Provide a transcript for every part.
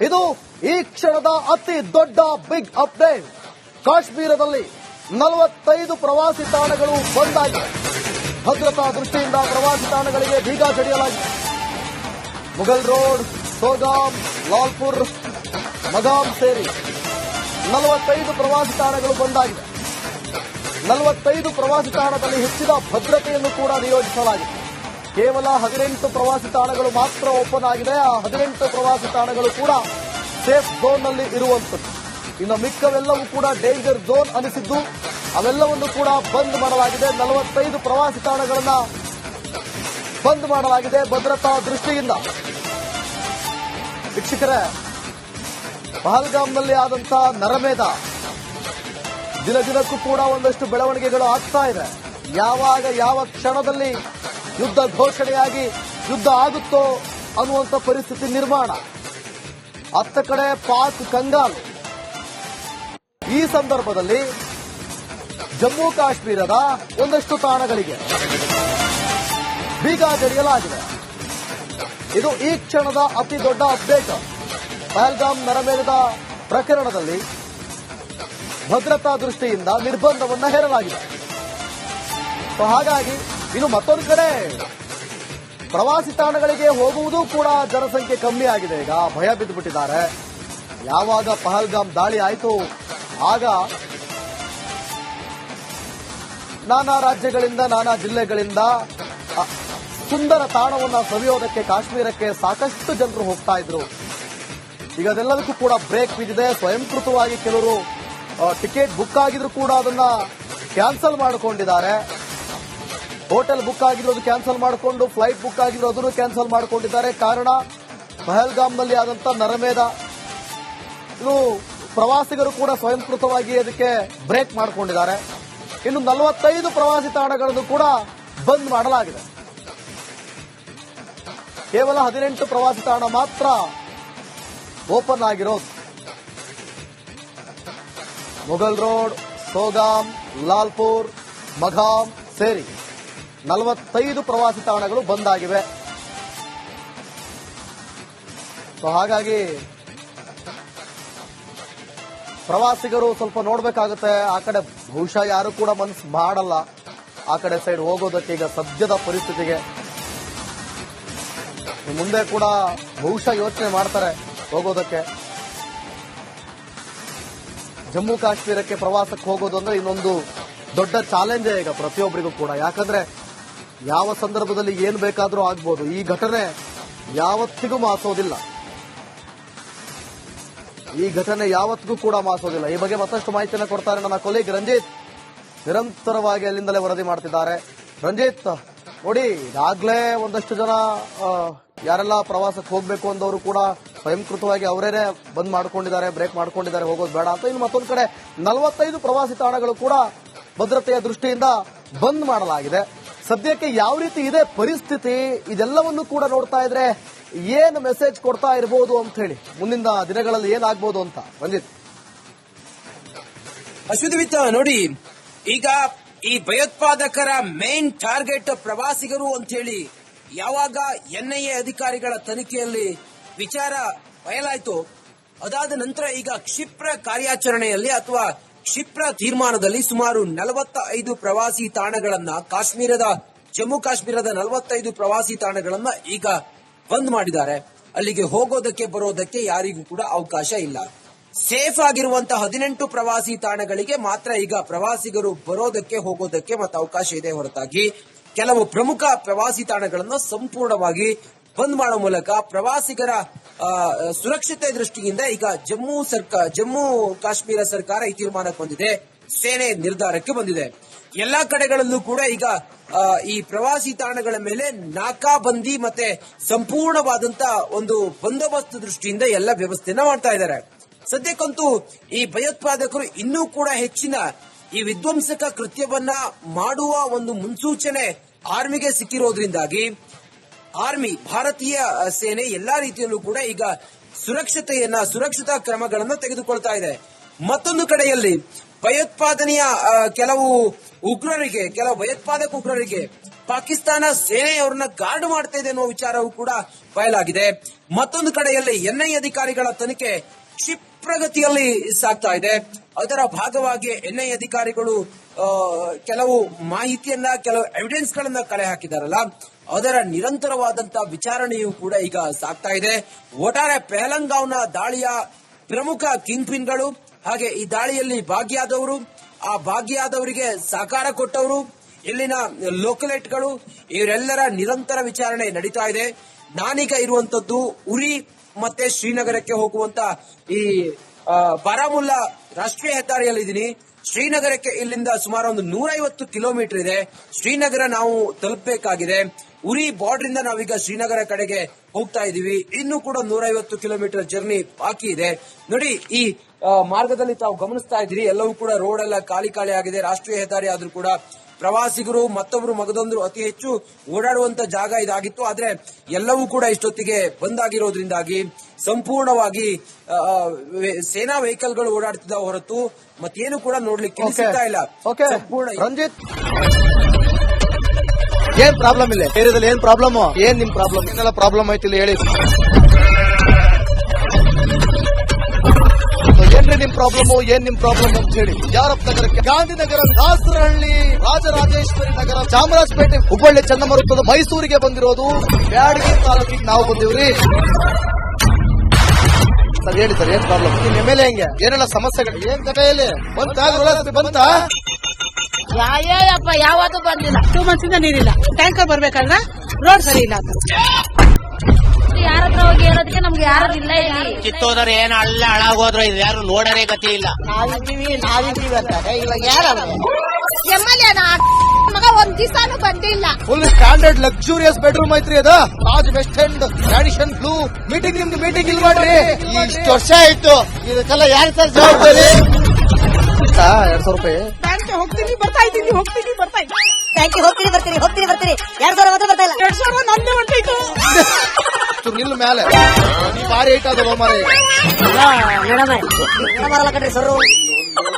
ಇದು ಈ ಕ್ಷಣದ ಅತಿ ದೊಡ್ಡ ಬಿಗ್ ಅಪ್ಡೇಟ್. ಕಾಶ್ಮೀರದಲ್ಲಿ 45 ಪ್ರವಾಸಿ ತಾಣಗಳು ಬಂದ್ ಆಗಿವೆ. ಭದ್ರತಾ ದೃಷ್ಟಿಯಿಂದ ಪ್ರವಾಸಿ ತಾಣಗಳಿಗೆ ಬೀಗ ಜಡಿಯಲಾಗಿದೆ. ಮುಘಲ್ ರೋಡ್, ಸೋಗಾಮ್, ಲಾಲ್ಪುರ್, ಮಗಾಮ್ ಸೇರಿ 45 ಪ್ರವಾಸಿ ತಾಣಗಳು ಬಂದಾಗಿವೆ. 45 ಪ್ರವಾಸಿ ತಾಣದಲ್ಲಿ ಹೆಚ್ಚಿನ ಭದ್ರತೆಯನ್ನು ಕೂಡ ನಿಯೋಜಿಸಲಾಗಿದೆ. ಕೇವಲ 18 ಪ್ರವಾಸಿ ತಾಣಗಳು ಮಾತ್ರ ಓಪನ್ ಆಗಿದೆ. ಆ 18 ಪ್ರವಾಸಿ ತಾಣಗಳು ಕೂಡ ಸೇಫ್ ಝೋನ್ ನಲ್ಲಿ ಇರುವಂತದ್ದು. ಇನ್ನು ಮಿಕ್ಕವೆಲ್ಲವೂ ಕೂಡ ಡೇಂಜರ್ ಝೋನ್ ಅನಿಸಿದ್ದು ಅವೆಲ್ಲವನ್ನು ಕೂಡ ಬಂದ್ ಮಾಡಲಾಗಿದೆ. 45 ಪ್ರವಾಸಿ ತಾಣಗಳನ್ನ ಬಂದ್ ಮಾಡಲಾಗಿದೆ ಭದ್ರತಾ ದೃಷ್ಟಿಯಿಂದ. ವೀಕ್ಷಕರೇ, ಪಹಲ್ಗಾಮ್ನಲ್ಲಿ ಆದಂತಹ ನರಮೇಧ ದಿನ ದಿನಕ್ಕೂ ಕೂಡ ಒಂದಷ್ಟು ಬೆಳವಣಿಗೆಗಳು ಆಗ್ತಾ ಇದೆ. ಯಾವಾಗ ಯಾವ ಕ್ಷಣದಲ್ಲಿ ಯುದ್ಧ ಘೋಷಣೆಯಾಗಿ ಯುದ್ಧ ಆಗುತ್ತೋ ಅನ್ನುವಂಥ ಪರಿಸ್ಥಿತಿ ನಿರ್ಮಾಣ. ಅತ್ತ ಕಡೆ ಪಾಕ್ ಕಂಗಾಲು. ಈ ಸಂದರ್ಭದಲ್ಲಿ ಜಮ್ಮು ಕಾಶ್ಮೀರದ ಒಂದಷ್ಟು ತಾಣಗಳಿಗೆ ಬೀಗ ಜಡಿಯಲಾಗಿದೆ. ಇದು ಈ ಕ್ಷಣದ ಅತಿ ದೊಡ್ಡ ಅಪ್ಡೇಟ್. ಪಹಲ್ಗಾಮ್ ನರಮೇಧದ ಪ್ರಕರಣದಲ್ಲಿ ಭದ್ರತಾ ದೃಷ್ಟಿಯಿಂದ ನಿರ್ಬಂಧವನ್ನು ಹೇರಲಾಗಿದೆ. ಹಾಗಾಗಿ ಇನ್ನು ಮತ್ತೊಂದು ಕಡೆ ಪ್ರವಾಸಿ ತಾಣಗಳಿಗೆ ಹೋಗುವುದೂ ಕೂಡ ಜನಸಂಖ್ಯೆ ಕಮ್ಮಿ ಆಗಿದೆ. ಈಗ ಭಯ ಬಿದ್ದುಬಿಟ್ಟಿದ್ದಾರೆ. ಯಾವಾಗ ಪಹಲ್ಗಾಮ್ ದಾಳಿ ಆಯಿತು ಆಗ ನಾನಾ ರಾಜ್ಯಗಳಿಂದ ನಾನಾ ಜಿಲ್ಲೆಗಳಿಂದ ಸುಂದರ ತಾಣವನ್ನು ಸವಿಯೋದಕ್ಕೆ ಕಾಶ್ಮೀರಕ್ಕೆ ಸಾಕಷ್ಟು ಜನರು ಹೋಗ್ತಾ ಇದ್ರು. ಈಗ ಅದೆಲ್ಲದಕ್ಕೂ ಕೂಡ ಬ್ರೇಕ್ ಬಿದ್ದಿದೆ. ಸ್ವಯಂಕೃತವಾಗಿ ಕೆಲವರು ಟಿಕೆಟ್ ಬುಕ್ ಆಗಿದ್ರು ಕೂಡ ಅದನ್ನ ಕ್ಯಾನ್ಸಲ್ ಮಾಡಿಕೊಂಡಿದ್ದಾರೆ. ಹೋಟೆಲ್ ಬುಕ್ ಆಗಿದ್ರು ಅದು ಕ್ಯಾನ್ಸಲ್ ಮಾಡಿಕೊಂಡು, ಫ್ಲೈಟ್ ಬುಕ್ ಆಗಿದ್ರು ಅದನ್ನು ಕ್ಯಾನ್ಸಲ್ ಮಾಡಿಕೊಂಡಿದ್ದಾರೆ. ಕಾರಣ ಪಹಲ್ಗಾಮ್ನಲ್ಲಿ ಆದಂತ ನರಮೇಧ. ಇನ್ನು ಪ್ರವಾಸಿಗರು ಕೂಡ ಸ್ವಯಂಕೃತವಾಗಿ ಅದಕ್ಕೆ ಬ್ರೇಕ್ ಮಾಡಿಕೊಂಡಿದ್ದಾರೆ. ಇನ್ನು 45 ಪ್ರವಾಸಿ ತಾಣಗಳನ್ನು ಕೂಡ ಬಂದ್ ಮಾಡಲಾಗಿದೆ. ಕೇವಲ 18 ಪ್ರವಾಸಿ ತಾಣ ಮಾತ್ರ ಓಪನ್ ಆಗಿರೋದು. ಮುಘಲ್ ರೋಡ್, ಸೋಗಾಮ್, ಲಾಲ್ಪುರ್, ಮಘಾಮ್ ಸೇರಿ 45 ಪ್ರವಾಸಿ ತಾಣಗಳು ಬಂದಾಗಿವೆ. ಹಾಗಾಗಿ ಪ್ರವಾಸಿಗರು ಸ್ವಲ್ಪ ನೋಡ್ಬೇಕಾಗುತ್ತೆ. ಆ ಕಡೆ ಬಹುಶಃ ಯಾರು ಕೂಡ ಮನಸ್ಸು ಮಾಡಲ್ಲ ಆ ಕಡೆ ಸೈಡ್ ಹೋಗೋದಕ್ಕೆ ಈಗ ಸದ್ಯದ ಪರಿಸ್ಥಿತಿಗೆ. ಮುಂದೆ ಕೂಡ ಬಹುಶಃ ಯೋಚನೆ ಮಾಡ್ತಾರೆ ಹೋಗೋದಕ್ಕೆ. ಜಮ್ಮು ಕಾಶ್ಮೀರಕ್ಕೆ ಪ್ರವಾಸಕ್ಕೆ ಹೋಗೋದು ಅಂದ್ರೆ ಇನ್ನೊಂದು ದೊಡ್ಡ ಚಾಲೆಂಜೇ ಈಗ ಪ್ರತಿಯೊಬ್ಬರಿಗೂ ಕೂಡ. ಯಾಕಂದ್ರೆ ಯಾವ ಸಂದರ್ಭದಲ್ಲಿ ಏನ್ ಬೇಕಾದ್ರೂ ಆಗ್ಬೋದು. ಈ ಘಟನೆ ಯಾವತ್ತಿಗೂ ಮಾಸೋದಿಲ್ಲ. ಈ ಘಟನೆ ಯಾವತ್ತಿಗೂ ಕೂಡ ಮಾಸೋದಿಲ್ಲ. ಈ ಬಗ್ಗೆ ಮತ್ತಷ್ಟು ಮಾಹಿತಿಯನ್ನು ಕೊಡ್ತಾರೆ ನನ್ನ ಕೊಲೀಗ್ ರಂಜಿತ್. ನಿರಂತರವಾಗಿ ಅಲ್ಲಿಂದಲೇ ವರದಿ ಮಾಡ್ತಿದ್ದಾರೆ. ರಂಜಿತ್, ನೋಡಿ, ಈಗಾಗಲೇ ಒಂದಷ್ಟು ಜನ ಯಾರೆಲ್ಲ ಪ್ರವಾಸಕ್ಕೆ ಹೋಗ್ಬೇಕು ಅಂದವರು ಕೂಡ ಸ್ವಯಂಕೃತವಾಗಿ ಅವರೇನೆ ಬಂದ್ ಮಾಡ್ಕೊಂಡಿದ್ದಾರೆ, ಬ್ರೇಕ್ ಮಾಡ್ಕೊಂಡಿದ್ದಾರೆ, ಹೋಗೋದು ಬೇಡ ಅಂತ. ಇನ್ನು ಮತ್ತೊಂದು ಕಡೆ 45 ಪ್ರವಾಸಿ ತಾಣಗಳು ಕೂಡ ಭದ್ರತೆಯ ದೃಷ್ಟಿಯಿಂದ ಬಂದ್ ಮಾಡಲಾಗಿದೆ. ಸದ್ಯಕ್ಕೆ ಯಾವ ರೀತಿ ಇದೆ ಪರಿಸ್ಥಿತಿ, ಇದೆಲ್ಲವನ್ನು ಕೂಡ ನೋಡ್ತಾ ಇದ್ರೆ ಏನು ಮೆಸೇಜ್ ಕೊಡ್ತಾ ಇರಬಹುದು ಅಂತ ಹೇಳಿ, ಮುಂದಿನ ದಿನಗಳಲ್ಲಿ ಏನಾಗಬಹುದು ಅಂತ ರಂಜಿತ್? ಅಶ್ವಥ್, ನೋಡಿ, ಈಗ ಈ ಭಯೋತ್ಪಾದಕರ ಮೇನ್ ಟಾರ್ಗೆಟ್ ಪ್ರವಾಸಿಗರು ಅಂತ ಹೇಳಿ ಯಾವಾಗ ಎನ್ಐಎ ಅಧಿಕಾರಿಗಳ ತನಿಖೆಯಲ್ಲಿ ವಿಚಾರ ಬಯಲಾಯಿತು, ಅದಾದ ನಂತರ ಈಗ ಕ್ಷಿಪ್ರ ಕಾರ್ಯಾಚರಣೆಯಲ್ಲಿ ಅಥವಾ ಕ್ಷಿಪ್ರ ತೀರ್ಮಾನದಲ್ಲಿ ಸುಮಾರು 45 ಪ್ರವಾಸಿ ತಾಣಗಳನ್ನ ಜಮ್ಮು ಕಾಶ್ಮೀರದ 45 ಪ್ರವಾಸಿ ತಾಣಗಳನ್ನ ಈಗ ಬಂದ್ ಮಾಡಿದ್ದಾರೆ. ಅಲ್ಲಿಗೆ ಹೋಗೋದಕ್ಕೆ ಬರೋದಕ್ಕೆ ಯಾರಿಗೂ ಕೂಡ ಅವಕಾಶ ಇಲ್ಲ. ಸೇಫ್ ಆಗಿರುವಂತಹ 18 ಪ್ರವಾಸಿ ತಾಣಗಳಿಗೆ ಮಾತ್ರ ಈಗ ಪ್ರವಾಸಿಗರು ಬರೋದಕ್ಕೆ ಹೋಗೋದಕ್ಕೆ ಮತ್ತೆ ಅವಕಾಶ ಇದೆ. ಹೊರತಾಗಿ ಕೆಲವು ಪ್ರಮುಖ ಪ್ರವಾಸಿ ತಾಣಗಳನ್ನು ಸಂಪೂರ್ಣವಾಗಿ ಬಂದ್ ಮಾಡೋ ಮೂಲಕ ಪ್ರವಾಸಿಗರ ಸುರಕ್ಷತೆ ದೃಷ್ಟಿಯಿಂದ ಈಗ ಜಮ್ಮು ಕಾಶ್ಮೀರ ಸರ್ಕಾರ ಈ ತೀರ್ಮಾನಕ್ಕೆ ಬಂದಿದೆ. ಸೇನೆ ನಿರ್ಧಾರಕ್ಕೆ ಬಂದಿದೆ. ಎಲ್ಲಾ ಕಡೆಗಳಲ್ಲೂ ಕೂಡ ಈಗ ಈ ಪ್ರವಾಸಿ ತಾಣಗಳ ಮೇಲೆ ನಾಕಾಬಂದಿ ಮತ್ತೆ ಸಂಪೂರ್ಣವಾದಂತ ಒಂದು ಬಂದೋಬಸ್ತ್ ದೃಷ್ಟಿಯಿಂದ ಎಲ್ಲ ವ್ಯವಸ್ಥೆಯನ್ನ ಮಾಡ್ತಾ ಇದ್ದಾರೆ. ಸದ್ಯಕ್ಕಂತೂ ಈ ಭಯೋತ್ಪಾದಕರು ಇನ್ನೂ ಕೂಡ ಹೆಚ್ಚಿನ ಈ ವಿಧ್ವಂಸಕ ಕೃತ್ಯವನ್ನ ಮಾಡುವ ಒಂದು ಮುನ್ಸೂಚನೆ ಆರ್ಮಿಗೆ ಸಿಕ್ಕಿರೋದ್ರಿಂದಾಗಿ ಭಾರತೀಯ ಸೇನೆ ಎಲ್ಲಾ ರೀತಿಯಲ್ಲೂ ಕೂಡ ಈಗ ಸುರಕ್ಷತಾ ಕ್ರಮಗಳನ್ನು ತೆಗೆದುಕೊಳ್ತಾ ಇದೆ. ಮತ್ತೊಂದು ಕಡೆಯಲ್ಲಿ ಭಯೋತ್ಪಾದನೆಯ ಕೆಲವು ಭಯೋತ್ಪಾದಕ ಉಗ್ರರಿಗೆ ಪಾಕಿಸ್ತಾನ ಸೇನೆ ಅವರನ್ನ ಗಾರ್ಡ್ ಮಾಡ್ತಾ ಇದೆ ಅನ್ನೋ ವಿಚಾರವೂ ಕೂಡ ಬಯಲಾಗಿದೆ. ಮತ್ತೊಂದು ಕಡೆಯಲ್ಲಿ ಎನ್ಐಎ ಅಧಿಕಾರಿಗಳ ತನಿಖೆ ಕ್ಷಿಪ್ರಗತಿಯಲ್ಲಿ ಸಾಗ್ತಾ ಇದೆ. ಅದರ ಭಾಗವಾಗಿ ಎನ್ಐಎ ಅಧಿಕಾರಿಗಳು ಕೆಲವು ಮಾಹಿತಿಯನ್ನ, ಕೆಲವು ಎವಿಡೆನ್ಸ್ ಗಳನ್ನ ಕಲೆ ಹಾಕಿದಾರಲ್ಲ, ಅದರ ನಿರಂತರವಾದಂತಹ ವಿಚಾರಣೆಯೂ ಕೂಡ ಈಗ ಸಾಗ್ತಾ ಇದೆ. ಒಟ್ಟಾರೆ ಪೆಹಲಂಗಾವ್ನ ದಾಳಿಯ ಪ್ರಮುಖ ಕಿಂಗ್ ಪಿನ್ಗಳು, ಹಾಗೆ ಈ ದಾಳಿಯಲ್ಲಿ ಭಾಗಿಯಾದವರು, ಆ ಭಾಗಿಯಾದವರಿಗೆ ಸಹಕಾರ ಕೊಟ್ಟವರು, ಇಲ್ಲಿನ ಲೋಕಲೇಟ್ಗಳು, ಇವರೆಲ್ಲರ ನಿರಂತರ ವಿಚಾರಣೆ ನಡೀತಾ ಇದೆ. ನಾನೀಗ ಇರುವಂತದ್ದು ಉರಿ ಮತ್ತೆ ಶ್ರೀನಗರಕ್ಕೆ ಹೋಗುವಂತ ಈ ಬಾರಾಮುಲ್ಲಾ ರಾಷ್ಟ್ರೀಯ ಹೆದ್ದಾರಿಯಲ್ಲಿದ್ದೀನಿ. ಶ್ರೀನಗರಕ್ಕೆ ಇಲ್ಲಿಂದ ಸುಮಾರು ಒಂದು 150 ಕಿಲೋಮೀಟರ್ ಇದೆ. ಶ್ರೀನಗರ ನಾವು ತಲುಪಬೇಕಾಗಿದೆ. ಉರಿ ಬಾರ್ಡರ್ ಇಂದ ನಾವೀಗ ಶ್ರೀನಗರ ಕಡೆಗೆ ಹೋಗ್ತಾ ಇದೀವಿ. ಇನ್ನೂ ಕೂಡ 150 ಕಿಲೋಮೀಟರ್ ಜರ್ನಿ ಬಾಕಿ ಇದೆ. ನೋಡಿ, ಈ ಮಾರ್ಗದಲ್ಲಿ ತಾವು ಗಮನಿಸ್ತಾ ಇದ್ದೀರಿ, ಎಲ್ಲವೂ ಕೂಡ ರೋಡ್ ಎಲ್ಲ ಖಾಲಿ ಆಗಿದೆ. ರಾಷ್ಟ್ರೀಯ ಹೆದ್ದಾರಿ ಆದ್ರೂ ಕೂಡ ಪ್ರವಾಸಿಗರು ಮತ್ತೊಬ್ಬರು ಮಗದೊಂದರು ಅತಿ ಹೆಚ್ಚು ಓಡಾಡುವಂತ ಜಾಗ ಇದಾಗಿತ್ತು. ಆದ್ರೆ ಎಲ್ಲವೂ ಕೂಡ ಇಷ್ಟೊತ್ತಿಗೆ ಬಂದಾಗಿರೋದ್ರಿಂದಾಗಿ ಸಂಪೂರ್ಣವಾಗಿ ಸೇನಾ ವೆಹಿಕಲ್ಗಳು ಓಡಾಡ್ತಿದ್ದ ಹೊರತು ಮತ್ತೇನು ಕೂಡ ನೋಡ್ಲಿಕ್ಕೆ ಸಿಗ್ತಾ ಇಲ್ಲ. ಸಂಪೂರ್ಣ ರಂಜಿತ್, ಏನ್ ಪ್ರಾಬ್ಲಮ್ ಇಲ್ಲ ಏರಿಯಾದಲ್ಲಿ? ಏನ್ ಪ್ರಾಬ್ಲಮ್? ಏನ್ ನಿಮ್ ಪ್ರಾಬ್ಲಮ್? ಏನೆಲ್ಲ ಪ್ರಾಬ್ಲಮ್ ಆಯ್ತಿಲ್ಲ ಹೇಳಿ. ಏನ್ರಿ ನಿಮ್ ಪ್ರಾಬ್ಲಮ್? ಏನ್ ನಿಮ್ ಪ್ರಾಬ್ಲಮ್ ಅಂತ ಹೇಳಿ. ಯಾರಪ್ಪ ನಗರಕ್ಕೆ, ಗಾಂಧಿನಗರ, ದಾಸರಹಳ್ಳಿ, ರಾಜರಾಜೇಶ್ವರಿ ನಗರ, ಚಾಮರಾಜಪೇಟೆ, ಹುಬ್ಬಳ್ಳಿ, ಚನ್ನಮರುತ್ತದ, ಮೈಸೂರಿಗೆ ಬಂದಿರೋದು. ಬ್ಯಾಡಗಿ ತಾಲೂಕಿಗೆ ನಾವು ಬಂದಿವ್ರಿ. ಸರ್ ಹೇಳಿ ಸರ್, ಏನ್ ಪ್ರಾಬ್ಲಮ್? ನಿಮ್ ಎಮ್ಎಲ್ಎ ಹೆಂಗೆ? ಏನೆಲ್ಲ ಸಮಸ್ಯೆಗಳು? ಏನ್ ಕಥೆಯಲ್ಲಿ ಬಂತ? ಯಾಯಪ್ಪ ಯಾವತ್ತೂ ಬಂದಿಲ್ಲ. 2 months ಇಂದ ನೀರಿಲ್ಲ. ಟ್ಯಾಂಕರ್ ಬರ್ಬೇಕಂದ್ರ ರೋಡ್ ಸರಿ ಇಲ್ಲ ಅಂತ. ಯಾರ ಹತ್ರ ಹೋಗಿ ಹೇಳೋದಕ್ಕೆ ನಮ್ಗೆ ಯಾರು ಇಲ್ಲ. ಕಿತ್ತೋದ್ರೆ ಏನು ಅಲ್ಲ ಹಾಳಾಗೋದ್ರು ಇದು ಯಾರು ನೋಡರೇ ಗತಿ ಇಲ್ಲ. ನಾವಿದ್ದೀವಿ ಅಂತಾರೆ. ಇವಾಗ ಯಾರು ಎಮ್ಎಲ್ಎ ಮಗ ಒಂದ್ ದಿವಸಾನು ಬಂದಿಲ್ಲ. ಫುಲ್ ಸ್ಟ್ಯಾಂಡರ್ಡ್ ಲಕ್ಸುರಿಯಸ್ ಬೆಡ್ರೂಮ್ ಐತ್ರಿ ಅದ. Taj West End, Radisson Blu. Meeting ನಿಮ್ದು ಮೀಟಿಂಗ್ ಇಲ್ಲಿ ಮಾಡ್ರಿ. ಇಷ್ಟು ವರ್ಷ ಆಯ್ತು, ಇದಕ್ಕೆಲ್ಲ ಯಾರು ಸರ್ ಜವಾಬ್ದಾರಿ? 200 ರೂಪಾಯಿ ಬ್ಯಾಂಕ್ ಹೋಗ್ತೀನಿ ಬರ್ತಾ ಇದ್ದೀನಿ. ಟ್ಯಾಂಕಿ ಹೋಗ್ತೀರಿ ಬರ್ತೀರಿ 2,000 ಮಾತ್ರ ಬರ್ತಾ ಇಲ್ಲ. 2,000 ನಂದೇ ಹೊಂಟೈತು. ನಿಲ್ ಮೇಲೆ ಭಾರಿ ಐಟ್ ಅದಲ್ಲ ಮಾರಿ. ಬರಲ್ಲ ಕಣ್ರಿ ಸರ್.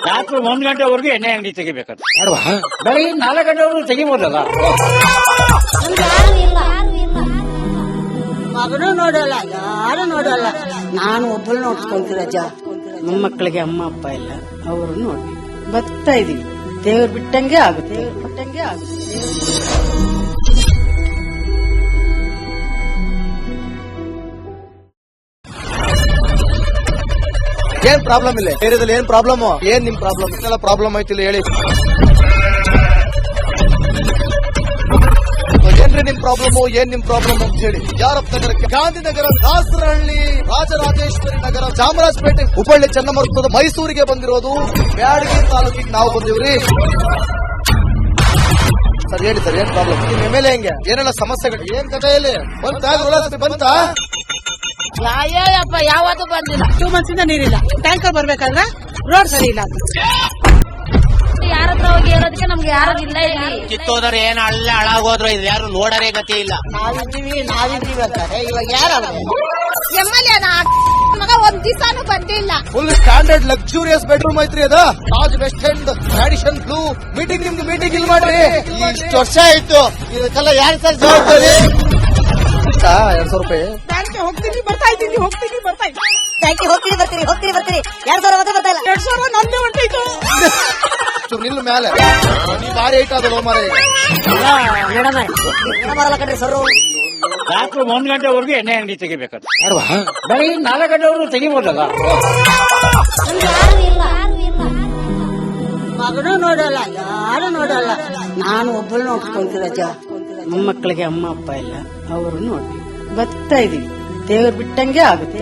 ರಾತ್ರಿ 1 ಗಂಟೆವರೆಗೂ ಎಣ್ಣೆ ಅಂಗಡಿ ತೆಗಿಬೇಕಂತ. ಬೆಳಗ್ಗೆ 4 ಗಂಟೆವರೆಗೂ ತೆಗಿಬೋದಲ್ಲ. ಮಗನೂ ನೋಡಲ್ಲ, ಯಾರು ನೋಡಲ್ಲ. ನಾನು ಒಬ್ಬಳು ನೋಡ್ಸ್ಕೊಂತೀನಿ ಅಜ್ಜ. ಮೊಮ್ಮಕ್ಕಳಿಗೆ ಅಮ್ಮ ಅಪ್ಪ ಇಲ್ಲ, ಅವರು ನೋಡಿ ಬರ್ತಾ ಇದೀವಿ. ದೇವ್ರು ಬಿಟ್ಟಂಗೆ ಆಗುತ್ತೆ. ಏನ್ ಪ್ರಾಬ್ಲಮ್ ಇಲ್ಲ ಏರಿಯಾದಲ್ಲಿ? ಏನ್ ಪ್ರಾಬ್ಲಮ್? ಏನ್ ನಿಮ್ ಪ್ರಾಬ್ಲಮ್? ಏನೆಲ್ಲ ಪ್ರಾಬ್ಲಮ್ ಆಯ್ತಿಲ್ಲ ಹೇಳಿ. ಏನ್ರಿ ನಿಮ್ ಪ್ರಾಬ್ಲಮ್? ಏನ್ ನಿಮ್ ಪ್ರಾಬ್ಲಮ್ ಅಂತ ಹೇಳಿ. ಯಾರಪ್ಪ ನಗರಕ್ಕೆ, ಗಾಂಧಿನಗರ, ದಾಸರಹಳ್ಳಿ, ರಾಜರಾಜೇಶ್ವರಿ ನಗರ, ಚಾಮರಾಜಪೇಟೆ, ಹುಬ್ಬಳ್ಳಿ, ಚನ್ನಮರುತ್ತದ, ಮೈಸೂರಿಗೆ ಬಂದಿರೋದು. ಬ್ಯಾಡಗಿ ತಾಲೂಕಿಗೆ ನಾವು ಬಂದಿವ್ರಿ. ಸರ್ ಹೇಳಿ ಸರ್, ಏನ್ ಪ್ರಾಬ್ಲಮ್? ನಿಮ್ ಎಮ್ಎಲ್ಎ ಹೆಂಗೆ? ಏನೆಲ್ಲ ಸಮಸ್ಯೆಗಳು? ಏನ್ ಕಥೆಯಲ್ಲಿ ಬಂತ? ಯಾಯಪ್ಪ ಯಾವತ್ತೂ ಬಂದಿಲ್ಲ. 2 months ಇಂದ ನೀರಿಲ್ಲ. ಟ್ಯಾಂಕರ್ ಬರ್ಬೇಕಂದ್ರ ರೋಡ್ ಸರಿ ಇಲ್ಲ ಅಂತ. ಯಾರ ಹತ್ರ ಹೋಗಿ ಹೇಳೋದಕ್ಕೆ ನಮ್ಗೆ ಯಾರು ಇಲ್ಲ. ಕಿತ್ತೋದ್ರೆ ಏನು ಅಲ್ಲ ಹಾಳಾಗೋದ್ರು ಇದು ಯಾರು ನೋಡರೇ ಗತಿ ಇಲ್ಲ. ನಾವಿದ್ದೀವಿ ಅಂತಾರೆ. ಇವಾಗ ಯಾರು ಎಮ್ಎಲ್ಎ ಮಗ ಒಂದ್ ದಿವಸಾನು ಬಂದಿಲ್ಲ. ಫುಲ್ ಸ್ಟ್ಯಾಂಡರ್ಡ್ ಲಕ್ಸುರಿಯಸ್ ಬೆಡ್ರೂಮ್ ಐತ್ರಿ ಅದ. Taj West End, Radisson Blu. Meeting ನಿಮ್ದು ಮೀಟಿಂಗ್ ಇಲ್ಲಿ ಮಾಡ್ರಿ. ಇಷ್ಟು ವರ್ಷ ಆಯ್ತು, ಇದಕ್ಕೆಲ್ಲ ಯಾರು ಸರ್ ಜವಾಬ್ದಾರಿ? 200 ರೂಪಾಯಿ ಬ್ಯಾಂಕ್ ಹೋಗ್ತೀನಿ ಬರ್ತಾ ಇದ್ದೀನಿ. ಟ್ಯಾಂಕಿ ಹೋಗ್ತೀರಿ ಬರ್ತೀರಿ 2,000 ಮಾತ್ರ ಬರ್ತಾ ಇಲ್ಲ. 2,000 ನಂದೇ ಹೊಂಟೈತು. ನಿಲ್ ಮೇಲೆ ಭಾರಿ ಐಟ್ ಅದಲ್ಲ ಮಾರಿ. ಬರಲ್ಲ ಕಣ್ರಿ ಸರ್. ರಾತ್ರಿ 1 ಗಂಟೆವರೆಗೂ ಎಣ್ಣೆ ಅಂಗಡಿ ತೆಗಿಬೇಕಂತ. ಬೆಳಗ್ಗೆ 4 ಗಂಟೆವರೆಗೂ ತೆಗಿಬೋದಲ್ಲ. ಮಗನೂ ನೋಡಲ್ಲ, ಯಾರು ನೋಡಲ್ಲ. ನಾನು ಒಬ್ಬಳು ನೋಡ್ಕೊಂತೀನಿ ಅಜ್ಜ. ಮೊಮ್ಮಕ್ಕಳಿಗೆ ಅಮ್ಮ ಅಪ್ಪ ಇಲ್ಲ, ಅವರು ನೋಡಿ ಬರ್ತಾ ಇದೀವಿ. ದೇವ್ರು ಬಿಟ್ಟಂಗೆ ಆಗುತ್ತೆ.